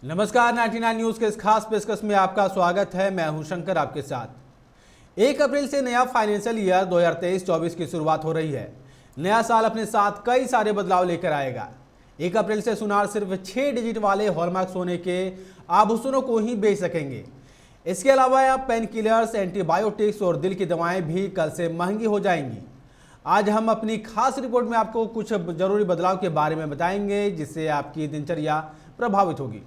नमस्कार, 99 न्यूज के इस खास पेशकश में आपका स्वागत है। मैं हूं शंकर आपके साथ। 1 अप्रैल से नया फाइनेंशियल ईयर 2023-24 की शुरुआत हो रही है। नया साल अपने साथ कई सारे बदलाव लेकर आएगा। 1 अप्रैल से सुनार सिर्फ 6 डिजिट वाले हॉलमार्क सोने के आभूषणों को ही बेच सकेंगे। इसके अलावा पेन किलर्स, एंटीबायोटिक्स और दिल की दवाएं भी कल से महंगी हो जाएंगी। आज हम अपनी खास रिपोर्ट में आपको कुछ जरूरी बदलाव के बारे में बताएंगे, जिससे आपकी दिनचर्या प्रभावित होगी।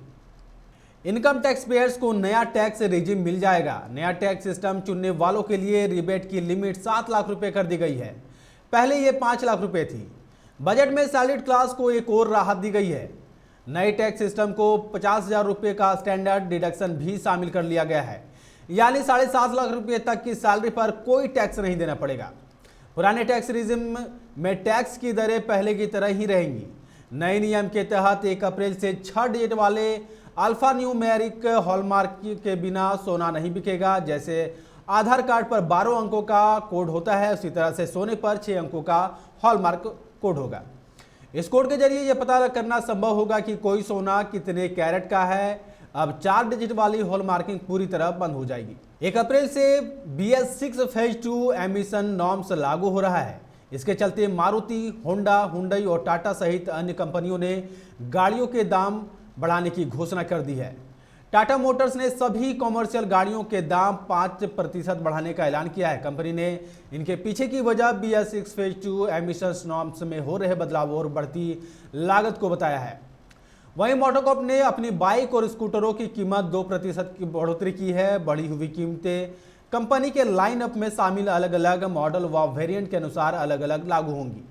इनकम टैक्स पेयर्स को नया टैक्स रेजिम मिल जाएगा। नया टैक्स सिस्टम चुनने वालों के लिए रिबेट की लिमिट 7 लाख रुपए कर दी गई है। पहले ये 5 लाख रुपए थी। बजट में सैलरीड क्लास को एक और राहत दी गई है। नए टैक्स सिस्टम को 50,000 रुपये का स्टैंडर्ड डिडक्शन भी शामिल कर लिया गया है, यानी 7.5 लाख रुपये तक की सैलरी पर कोई टैक्स नहीं देना पड़ेगा। पुराने टैक्स रेजिम में टैक्स की दरें पहले की तरह ही रहेंगी। नए नियम के तहत 1 अप्रैल से 6 डिजिट वाले अल्फा न्यूमेरिक हॉलमार्क के बिना सोना नहीं बिकेगा। जैसे आधार कार्ड पर 12 अंकों का कोड होता है, उसी तरह से सोने पर 6 अंकों का हॉलमार्क कोड होगा। इस कोड के जरिए यह पता करना संभव होगा कि कोई सोना कितने कैरेट का है। अब 4 डिजिट वाली हॉलमार्किंग पूरी तरह बंद हो जाएगी। 1 अप्रैल से BS6 फेज 2 एमिशन नॉर्म्स लागू हो रहा है। इसके चलते मारुति, होंडा, हुंडई और टाटा सहित अन्य कंपनियों ने गाड़ियों के दाम बढ़ाने की घोषणा कर दी है। टाटा मोटर्स ने सभी कॉमर्शियल गाड़ियों के दाम 5% बढ़ाने का ऐलान किया है। कंपनी ने इनके पीछे की वजह BS6 फेज 2 एमिशंस नॉर्म्स में हो रहे बदलाव और बढ़ती लागत को बताया है। वहीं मोटोकॉर्प ने अपनी बाइक और स्कूटरों की कीमत 2% की बढ़ोतरी की है। बढ़ी हुई कीमतें कंपनी के लाइनअप में शामिल अलग अलग मॉडल व वेरिएंट के अनुसार अलग अलग लागू होंगी।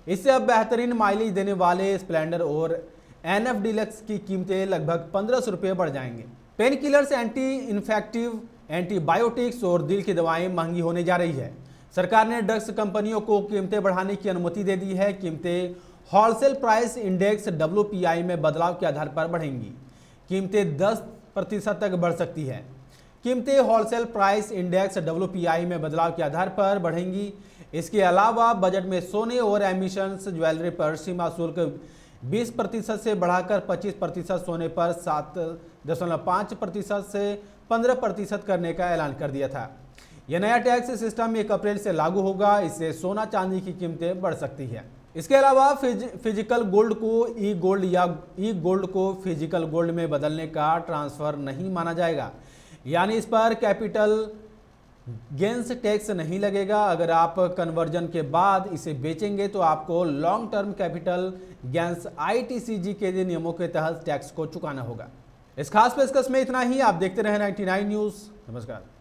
इससे अब बेहतरीन माइलेज देने वाले स्प्लेंडर और NF डिलक्स की कीमतें लगभग 1500 रुपये बढ़ जाएंगे। Pain killers, anti infective, antibiotics और दिल की दवाएं महंगी होने जा रही है। सरकार ने ड्रग्स कंपनियों को कीमतें बढ़ाने की अनुमति दे दी है। कीमतें होलसेल प्राइस इंडेक्स WPI में बदलाव के आधार पर बढ़ेंगी। कीमतें 10% तक बढ़ सकती है। कीमतें होलसेल प्राइस इंडेक्स WPI में बदलाव के आधार पर बढ़ेंगी। इसके अलावा बजट में सोने और एमिशंस ज्वेलरी पर सीमा शुल्क 20% से बढ़ाकर 25%, सोने पर 7.5% से 15% करने का ऐलान कर दिया था। यह नया टैक्स सिस्टम 1 अप्रैल से लागू होगा। इससे सोना चांदी की कीमतें बढ़ सकती है। इसके अलावा फिजिकल गोल्ड को ई गोल्ड या ई गोल्ड को फिजिकल गोल्ड में बदलने का ट्रांसफर नहीं माना जाएगा, यानी इस पर कैपिटल गेंस टैक्स नहीं लगेगा। अगर आप कन्वर्जन के बाद इसे बेचेंगे तो आपको long term capital gains ITCG के नियमों के तहत टैक्स को चुकाना होगा। इस खास पेशकश में इतना ही। आप देखते रहे 99 न्यूज। नमस्कार।